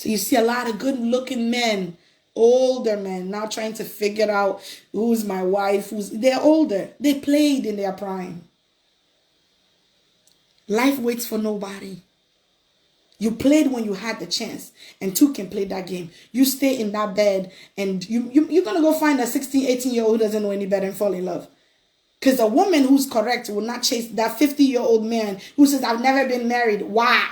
So you see a lot of good looking men, older men, now trying to figure out who's my wife, they're older. They played in their prime. Life waits for nobody. You played when you had the chance, and two can play that game. You stay in that bed, and you're going to go find a 16, 18-year-old who doesn't know any better and fall in love. Because a woman who's correct will not chase that 50-year-old man who says, I've never been married. Why?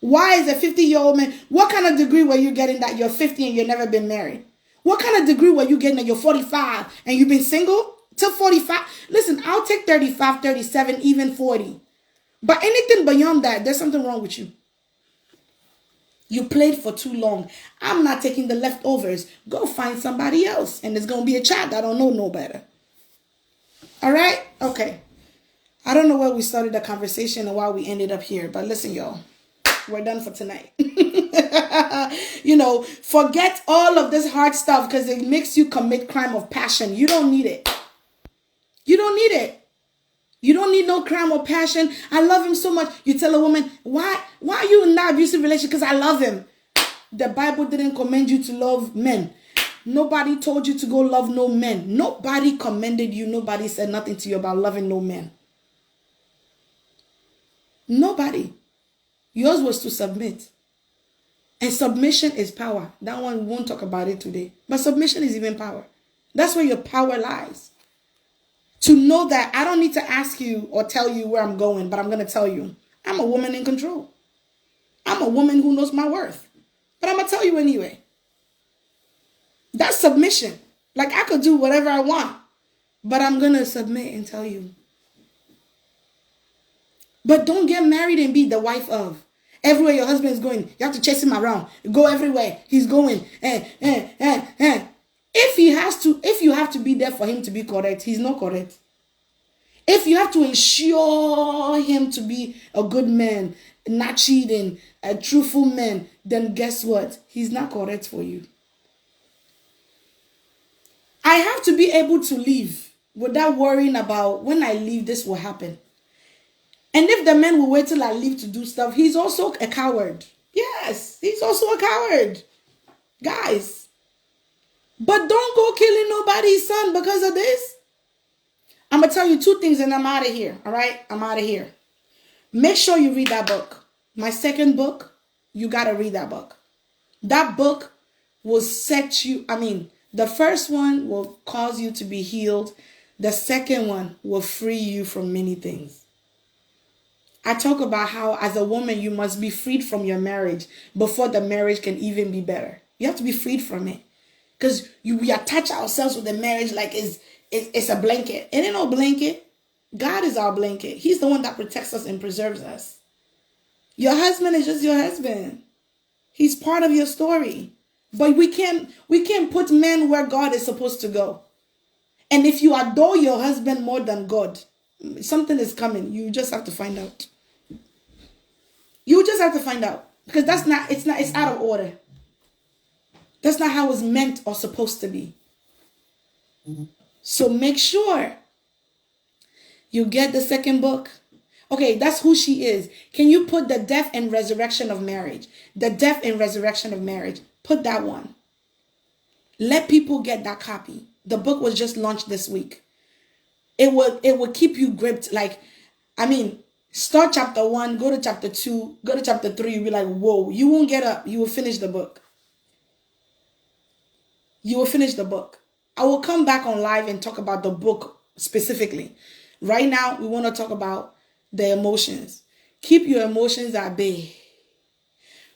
Why is a 50-year-old man? What kind of degree were you getting that you're 50 and you've never been married? What kind of degree were you getting that you're 45 and you've been single till 45? Listen, I'll take 35, 37, even 40. But anything beyond that, there's something wrong with you. You played for too long. I'm not taking the leftovers. Go find somebody else. And there's going to be a child that don't know no better. All right? Okay. I don't know where we started the conversation and why we ended up here. But listen, y'all. We're done for tonight. Forget all of this hard stuff because it makes you commit crime of passion. You don't need it. You don't need it. You don't need no crime or passion. I love him so much. You tell a woman, why are you in that abusive relationship? Because I love him. The Bible didn't commend you to love men. Nobody told you to go love no men. Nobody commended you. Nobody said nothing to you about loving no men. Nobody. Yours was to submit. And submission is power. That one, we won't talk about it today. But submission is even power. That's where your power lies. To know that I don't need to ask you or tell you where I'm going, but I'm going to tell you. I'm a woman in control. I'm a woman who knows my worth. But I'm going to tell you anyway. That's submission. Like I could do whatever I want, but I'm going to submit and tell you. But don't get married and be the wife of. Everywhere your husband is going, you have to chase him around. Go everywhere he's going. If you have to be there for him to be correct, he's not correct. If you have to ensure him to be a good man, not cheating, a truthful man, then guess what? He's not correct for you. I have to be able to leave without worrying about when I leave, this will happen. And if the man will wait till I leave to do stuff, he's also a coward. Yes, he's also a coward. Guys. But don't go killing nobody's son because of this. I'm going to tell you two things and I'm out of here. All right? I'm out of here. Make sure you read that book. My second book, you got to read that book. That book will set you, the first one will cause you to be healed. The second one will free you from many things. I talk about how as a woman, you must be freed from your marriage before the marriage can even be better. You have to be freed from it. Because we attach ourselves with the marriage like it's a blanket. It ain't no blanket. God is our blanket. He's the one that protects us and preserves us. Your husband is just your husband. He's part of your story. But we can't put men where God is supposed to go. And if you adore your husband more than God, something is coming. You just have to find out. You just have to find out. Because it's out of order. That's not how it's meant or supposed to be. So make sure you get the second book. Okay, that's who she is. Can you put the death and resurrection of marriage? The death and resurrection of marriage. Put that one. Let people get that copy. The book was just launched this week. It will keep you gripped. Start chapter 1, go to chapter 2, go to chapter 3. You'll be like, whoa, you won't get up. You will finish the book. You will finish the book. I will come back on live and talk about the book specifically. Right now, we want to talk about the emotions. Keep your emotions at bay.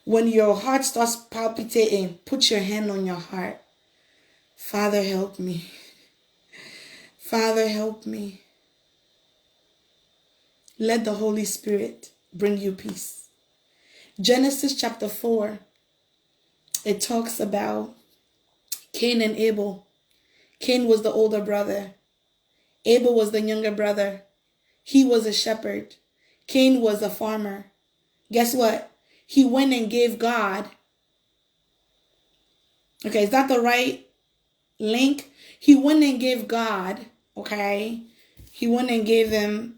When your heart starts palpitating, put your hand on your heart. Father, help me. Father, help me. Let the Holy Spirit bring you peace. Genesis chapter 4, it talks about Cain and Abel. Cain was the older brother. Abel was the younger brother. He was a shepherd. Cain was a farmer. Guess what? He went and gave God. Okay, is that the right link? He went and gave God, okay? He went and gave them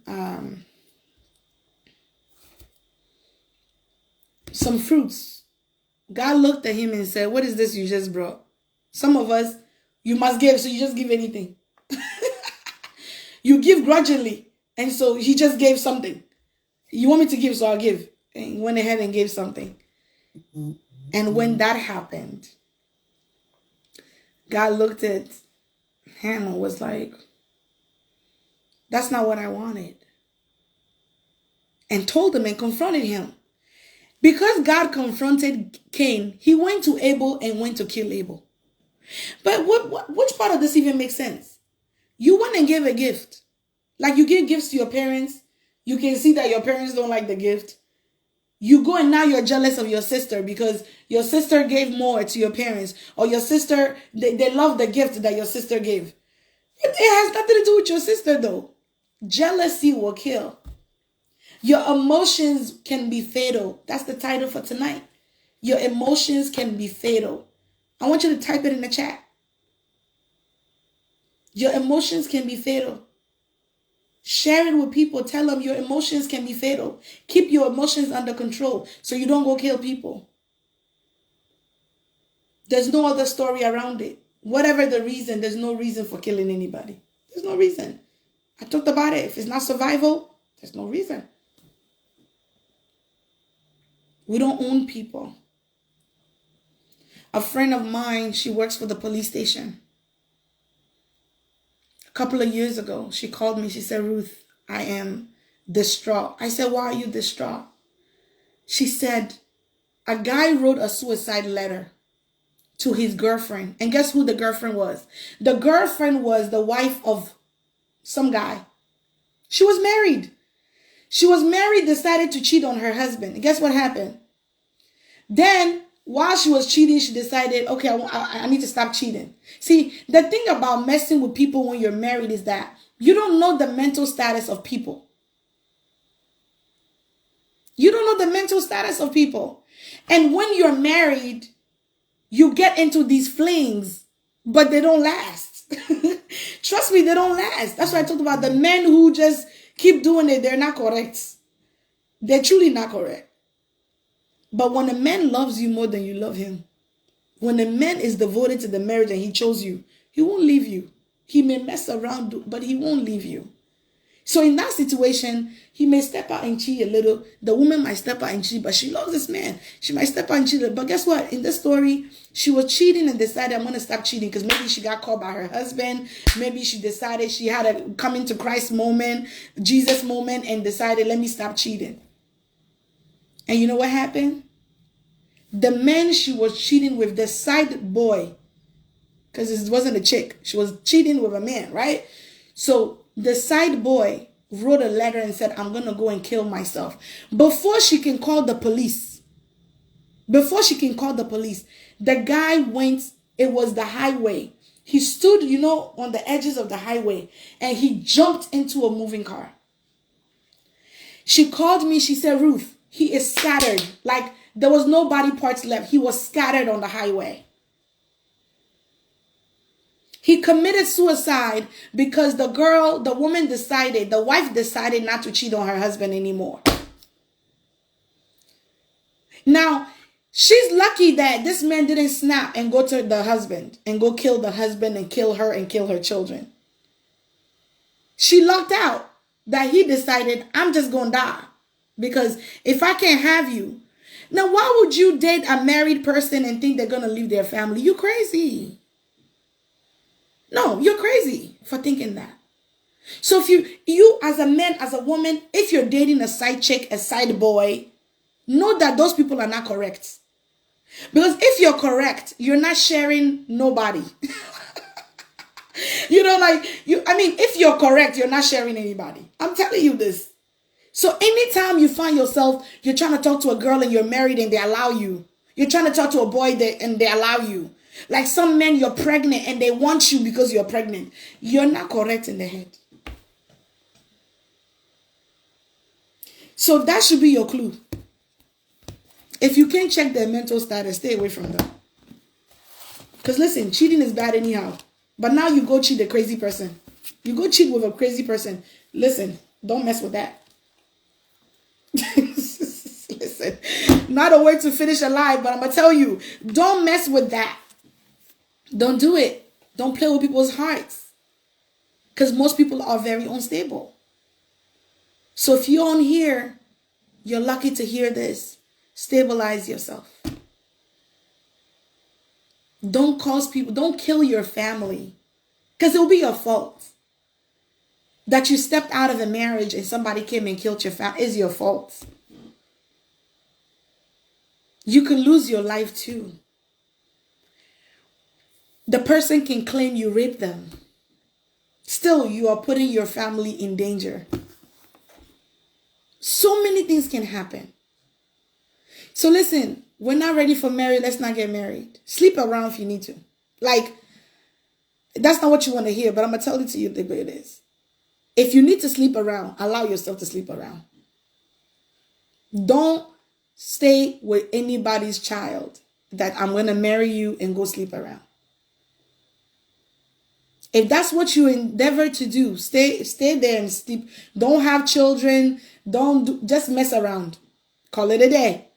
some fruits. God looked at him and said, what is this you just brought? Some of us, you must give, so you just give anything. You give grudgingly, and so he just gave something. You want me to give, so I'll give. And he went ahead and gave something. And when that happened, God looked at Hannah, was like, that's not what I wanted. And told him and confronted him. Because God confronted Cain, he went to Abel and went to kill Abel. But which part of this even makes sense? You went and gave a gift. Like you give gifts to your parents. You can see that your parents don't like the gift. You go and now you're jealous of your sister because your sister gave more to your parents. Or your sister, they love the gift that your sister gave. It has nothing to do with your sister though. Jealousy will kill. Your emotions can be fatal. That's the title for tonight. Your emotions can be fatal. I want you to type it in the chat. Your emotions can be fatal. Share it with people. Tell them your emotions can be fatal. Keep your emotions under control so you don't go kill people. There's no other story around it. Whatever the reason, there's no reason for killing anybody. There's no reason. I talked about it. If it's not survival, there's no reason. We don't own people. A friend of mine, she works for the police station. A couple of years ago, she called me. She said, Ruth, I am distraught. I said, why are you distraught? She said, a guy wrote a suicide letter to his girlfriend. And guess who the girlfriend was? The girlfriend was the wife of some guy. She was married. She was married, decided to cheat on her husband. And guess what happened? Then, while she was cheating, she decided, okay, I need to stop cheating. See, the thing about messing with people when you're married is that you don't know the mental status of people. You don't know the mental status of people. And when you're married, you get into these flings, but they don't last. Trust me, they don't last. That's why I talked about the men who just keep doing it. They're not correct. They're truly not correct. But when a man loves you more than you love him, when a man is devoted to the marriage and he chose you, he won't leave you. He may mess around, but he won't leave you. So in that situation, he may step out and cheat a little. The woman might step out and cheat, but she loves this man. She might step out and cheat. But guess what? In this story, she was cheating and decided, I'm going to stop cheating because maybe she got caught by her husband. Maybe she decided she had a coming to Christ moment, Jesus moment, and decided, let me stop cheating. And you know what happened? The man she was cheating with, the side boy, because it wasn't a chick. She was cheating with a man, right? So the side boy wrote a letter and said, I'm going to go and kill myself. Before she can call the police, the guy went, it was the highway. He stood, on the edges of the highway and he jumped into a moving car. She called me. She said, Ruth, he is scattered. Like there was no body parts left. He was scattered on the highway. He committed suicide because the wife decided not to cheat on her husband anymore. Now, she's lucky that this man didn't snap and go to the husband and go kill the husband and kill her and kill her children. She lucked out that he decided, I'm just going to die. Because if I can't have you. Now, why would you date a married person and think they're going to leave their family? You crazy. No, you're crazy for thinking that. So if you as a man, as a woman, if you're dating a side chick, a side boy, know that those people are not correct. Because if you're correct, you're not sharing nobody. If you're correct, you're not sharing anybody. I'm telling you this. So anytime you find yourself, you're trying to talk to a girl and you're married and they allow you. You're trying to talk to a boy and they allow you. Like some men, you're pregnant and they want you because you're pregnant. You're not correct in the head. So that should be your clue. If you can't check their mental status, stay away from them. Because listen, cheating is bad anyhow. But now you go cheat a crazy person. You go cheat with a crazy person. Listen, don't mess with that. Listen, Not a way to finish alive, but I'm going to tell you, don't mess with that. Don't do it. Don't play with people's hearts. Because most people are very unstable. So if you're on here, you're lucky to hear this. Stabilize yourself. Don't cause people, don't kill your family. Because it will be your fault. That you stepped out of a marriage and somebody came and killed your family is your fault. You can lose your life too. The person can claim you raped them. Still, you are putting your family in danger. So many things can happen. So listen, we're not ready for marriage. Let's not get married. Sleep around if you need to. Like, that's not what you want to hear, but I'm going to tell it to you the way it is. If you need to sleep around, allow yourself to sleep around. Don't stay with anybody's child that I'm going to marry you and go sleep around. If that's what you endeavor to do, stay there and sleep. Don't have children. Just mess around. Call it a day.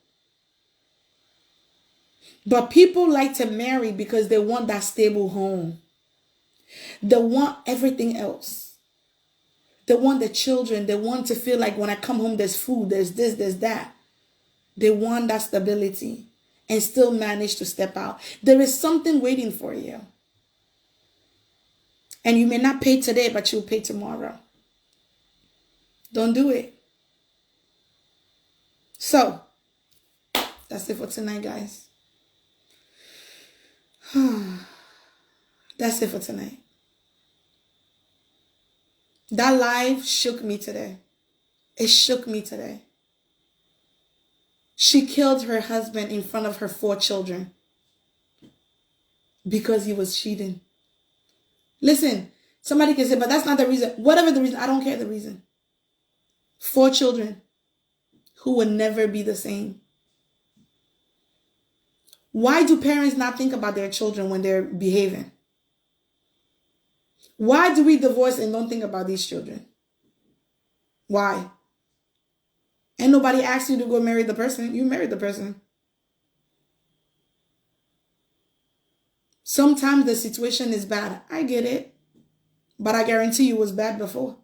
But people like to marry because they want that stable home. They want everything else. They want the children. They want to feel like when I come home, there's food, there's this, there's that. They want that stability and still manage to step out. There is something waiting for you. And you may not pay today, but you'll pay tomorrow. Don't do it. So, that's it for tonight, guys. That's it for tonight. That live shook me today. It shook me today. She killed her husband in front of her 4 children because he was cheating. Listen, somebody can say, but that's not the reason. Whatever the reason, I don't care the reason. 4 children who will never be the same. Why do parents not think about their children when they're behaving? Why do we divorce and don't think about these children? Why? Ain't nobody asked you to go marry the person. You married the person. Sometimes the situation is bad. I get it. But I guarantee you it was bad before.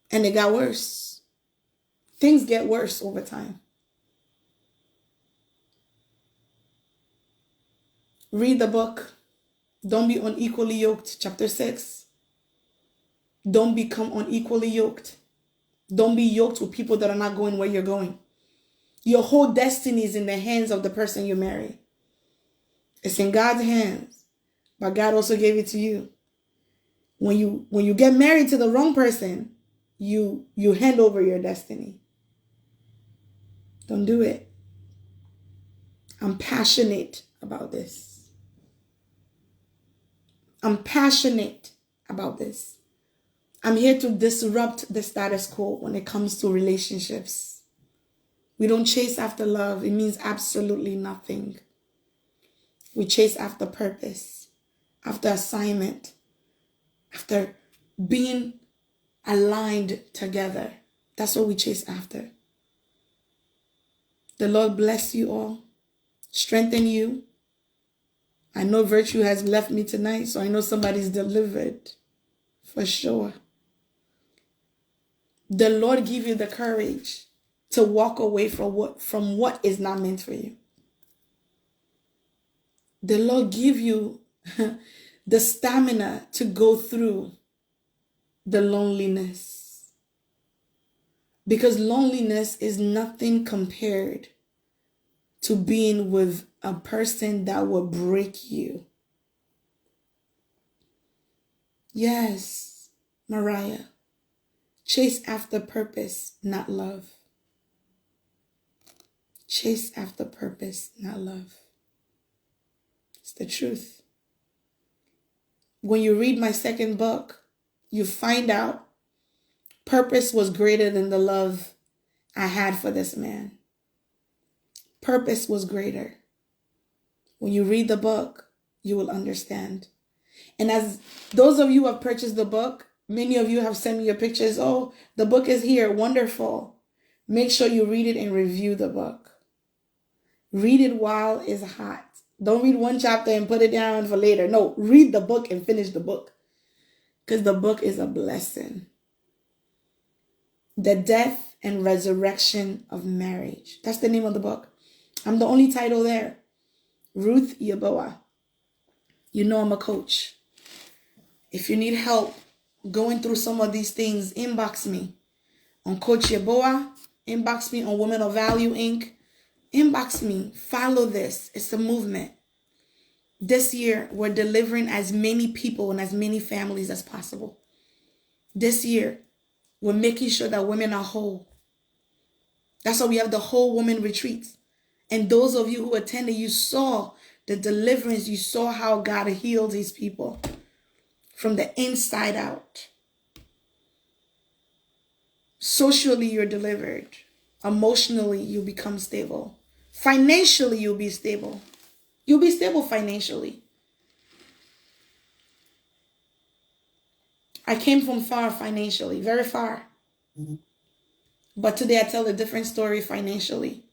And it got worse. Things get worse over time. Read the book. Don't be unequally yoked. Chapter 6. Don't become unequally yoked. Don't be yoked with people that are not going where you're going. Your whole destiny is in the hands of the person you marry. It's in God's hands. But God also gave it to you. When you get married to the wrong person, you hand over your destiny. Don't do it. I'm passionate about this. I'm passionate about this. I'm here to disrupt the status quo when it comes to relationships. We don't chase after love. It means absolutely nothing. We chase after purpose, after assignment, after being aligned together. That's what we chase after. The Lord bless you all, strengthen you. I know virtue has left me tonight, so I know somebody's delivered for sure. The Lord give you the courage to walk away from what is not meant for you. The Lord give you the stamina to go through the loneliness. Because loneliness is nothing compared to being with a person that will break you. Yes, Mariah. Chase after purpose, not love. Chase after purpose, not love. It's the truth. When you read my second book, you find out purpose was greater than the love I had for this man. Purpose was greater. When you read the book, you will understand. And as those of you who have purchased the book, many of you have sent me your pictures. Oh, the book is here. Wonderful. Make sure you read it and review the book. Read it while it's hot. Don't read one chapter and put it down for later. No, read the book and finish the book. Because the book is a blessing. The Death and Resurrection of Marriage. That's the name of the book. I'm the only title there. Ruth Yeboah. You know I'm a coach. If you need help going through some of these things, inbox me on Coach Yeboah. Inbox me on Women of Value Inc. Inbox me. Follow this. It's a movement. This year, we're delivering as many people and as many families as possible. This year, we're making sure that women are whole. That's why we have the whole woman retreats. And those of you who attended, you saw the deliverance. You saw how God healed his people from the inside out. Socially, you're delivered. Emotionally, you become stable. Financially, you'll be stable. You'll be stable financially. I came from far financially, very far. But today I tell a different story financially.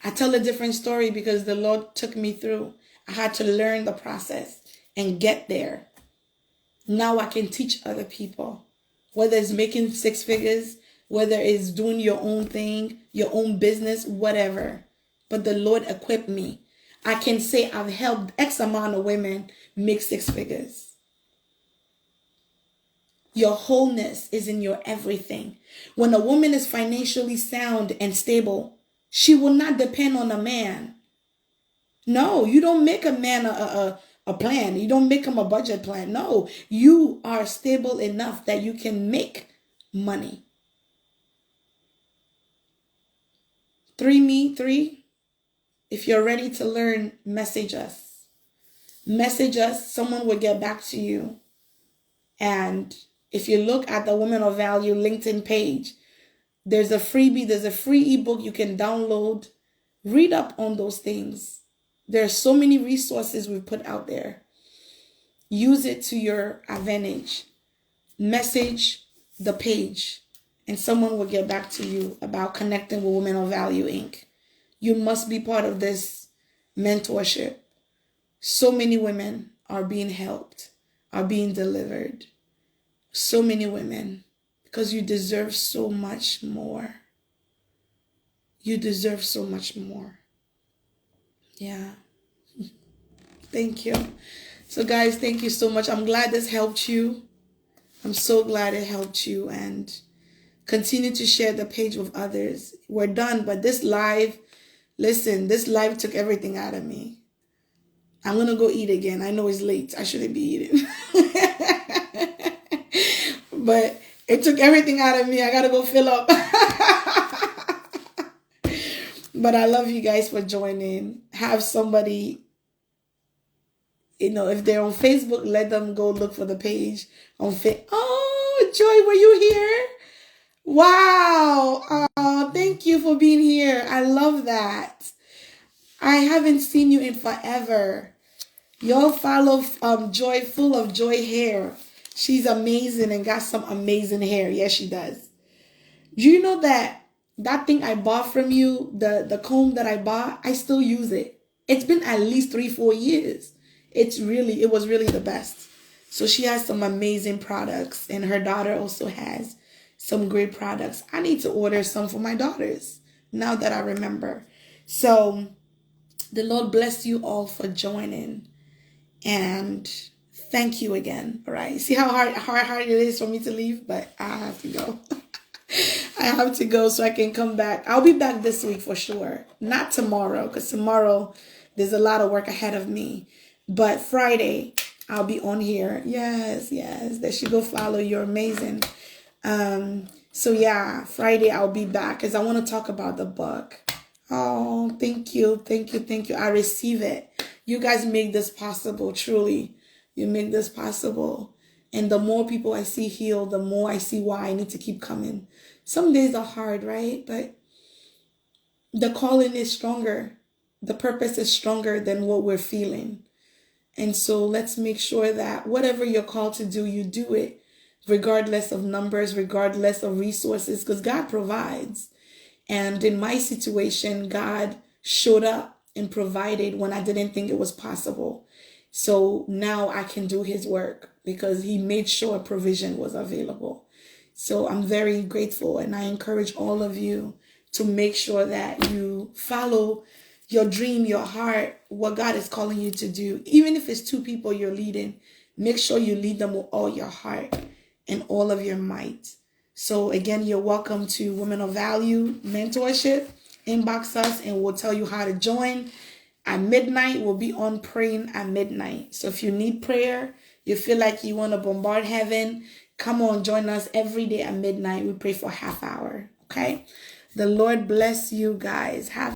I tell a different story because the Lord took me through. I had to learn the process and get there. Now I can teach other people, whether it's making 6 figures, whether it's doing your own thing, your own business, whatever. But the Lord equipped me. I can say I've helped X amount of women make 6 figures. Your wholeness is in your everything. When a woman is financially sound and stable, she will not depend on a man. No, you don't make a man a plan. You don't make him a budget plan. No, you are stable enough that you can make money. 3me3. If you're ready to learn, message us. Message us. Someone will get back to you. And if you look at the Women of Value LinkedIn page, there's a freebie, there's a free ebook you can download. Read up on those things. There are so many resources we've put out there. Use it to your advantage. Message the page, and someone will get back to you about connecting with Women of Value Inc. You must be part of this mentorship. So many women are being helped, are being delivered. So many women, because you deserve so much more. You deserve so much more. Yeah. Thank you. So guys, thank you so much. I'm glad this helped you. I'm so glad it helped you, and continue to share the page with others. We're done, but this live, listen, this live took everything out of me. I'm going to go eat again. I know it's late. I shouldn't be eating. But it took everything out of me. I got to go fill up. But I love you guys for joining. Have somebody, if they're on Facebook, let them go look for the page on Facebook. Oh, Joy, were you here? Wow. Oh, thank you for being here. I love that. I haven't seen you in forever. Y'all follow Joy, full of Joy hair. She's amazing and got some amazing hair. Yes, she does. Do you know that thing I bought from you, the comb that I bought, I still use it. It's been at least 3-4 years. It was really the best. So she has some amazing products, and her daughter also has some great products. I need to order some for my daughters now that I remember. So the Lord bless you all for joining, and thank you again. All right. See how hard it is for me to leave, but I have to go. I have to go so I can come back. I'll be back this week for sure. Not tomorrow, because tomorrow there's a lot of work ahead of me. But Friday, I'll be on here. Yes. They should go follow. You're amazing. So yeah, Friday I'll be back because I want to talk about the book. Oh, thank you. I receive it. You guys make this possible, truly. You make this possible. And the more people I see healed, the more I see why I need to keep coming. Some days are hard, right? But the calling is stronger. The purpose is stronger than what we're feeling. And so let's make sure that whatever you're called to do, you do it, regardless of numbers, regardless of resources, because God provides. And in my situation, God showed up and provided when I didn't think it was possible. So now I can do his work because he made sure provision was available. So I'm very grateful, and I encourage all of you to make sure that you follow your dream, your heart, what God is calling you to do. Even if it's 2 people you're leading, make sure you lead them with all your heart and all of your might. So again, you're welcome to Women of Value Mentorship. Inbox us and we'll tell you how to join. At midnight, we'll be on praying at midnight. So if you need prayer, you feel like you want to bombard heaven, come on, join us every day at midnight. We pray for half hour. Okay? The Lord bless you guys. Have